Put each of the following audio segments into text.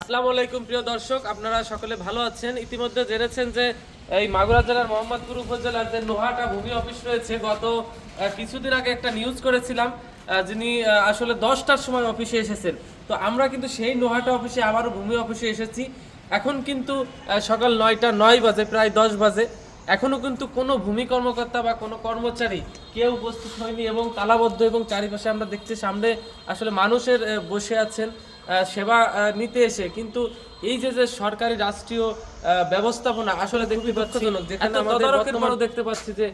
আসসালামু আলাইকুম প্রিয় দর্শক, আপনারা সকলে ভালো আছেন। ইতিমধ্যে জেনেছেন যে এই মাগুরা জেলার মোহাম্মদপুর উপজেলার যে নোহাটা ভূমি অফিস রয়েছে, গত কিছুদিন আগে একটা নিউজ করেছিলাম, যিনি আসলে 10টার সময় অফিসে এসেছেন। তো আমরা কিন্তু সেই নোহাটা অফিসে আবারও ভূমি অফিসে এসেছি। এখন কিন্তু সকাল 9টা 9 বাজে, প্রায় 10 বাজে। এখনো কিন্তু কোনো ভূমি কর্মকর্তা বা কোনো কর্মচারী কেউ উপস্থিত হয়নি এবং তালাবদ্ধ, এবং চারিপাশে আমরা দেখছি সামনে আসলে মানুষের বসে আছেন সেবা নিতে এসে। কিন্তু এই যে যে সরকারি রাষ্ট্রীয় ব্যবস্থাপনা আসলে দেখতে পাচ্ছি, যেখানে আমাদের বর্তমানে দেখতে পাচ্ছি যে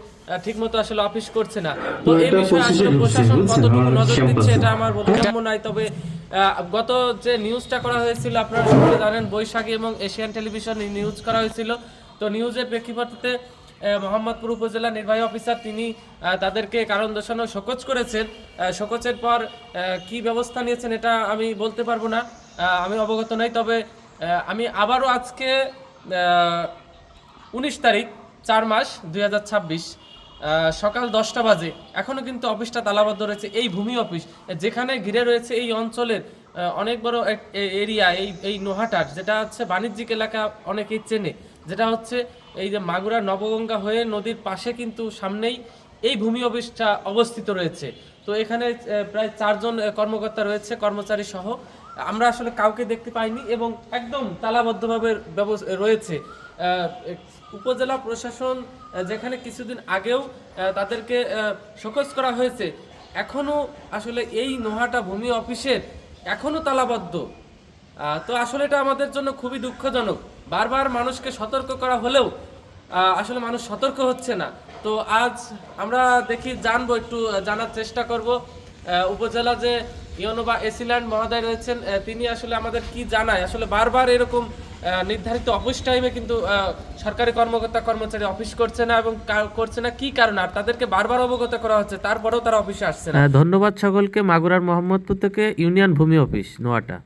ঠিকমতো আসলে অফিস করছে না। তো এই বিষয়ে আসলে প্রশাসন কতটুকু নজর দিচ্ছে এটা আমার বোধগম্য নয়। তবে গত যে নিউজটা করা হয়েছিল, আপনারা সকলে জানেন, বৈশাখী এবং এশিয়ান টেলিভিশন নিউজ করা হয়েছিল। তো নিউজের প্রেক্ষাপটে মোহাম্মদপুর উপজেলা নির্বাহী অফিসার তিনি তাদেরকে কারণ দর্শানো শোকজ করেছেন। শোকজের পর কি ব্যবস্থা নিয়েছেন এটা আমি বলতে পারবো না, আমি অবগত নই। তবে আমি আবারও আজকে 19 তারিখ 4 মাস 2026 সকাল 10টা বাজে, এখনও কিন্তু অফিসটা তালাবদ্ধ রয়েছে। এই ভূমি অফিস যেখানে ঘিরে রয়েছে এই অঞ্চলের অনেক বড় এরিয়া, এই নোহাটার, যেটা হচ্ছে বাণিজ্যিক এলাকা, অনেকেই চেনে, যেটা হচ্ছে এই যে মাগুরা নবগঙ্গা হয়ে নদীর পাশে কিন্তু সামনেই এই ভূমি অফিসটা অবস্থিত রয়েছে। তো এখানে প্রায় 4জন কর্মকর্তা রয়েছে, কর্মচারী সহ। আমরা আসলে কাউকে দেখতে পাইনি এবং একদম তালাবদ্ধভাবে রয়েছে। উপজেলা প্রশাসন যেখানে কিছুদিন আগেও তাদেরকে শোকজ করা হয়েছে, এখনো আসলে এই নোহাটা ভূমি অফিসের এখনো তালাবদ্ধ। তো আসলে এটা আমাদের জন্য খুবই দুঃখজনক। বারবার মানুষকে সতর্ক করা হলেও আসলে মানুষ সতর্ক হচ্ছে না। তো আজ আমরা দেখি জানবো, একটু জানার চেষ্টা করব উপজেলা যে ইউনো বা এসিল্যান্ড মহোদয় রয়েছেন, তিনি আসলে আমাদের কি জানায়। আসলে বারবার এরকম নির্ধারিত অফিস টাইমে কিন্তু সরকারি কর্মকর্তা কর্মচারী অফিস করছে না, এবং করছে না কি কারণে, আর তাদেরকে বারবার অবগত করা হচ্ছে, তারপরেও তারা অফিসে আসছে না। ধন্যবাদ সকলকে। মাগুরার মোহাম্মদপুর থেকে ইউনিয়ন ভূমি অফিস নোয়াটা।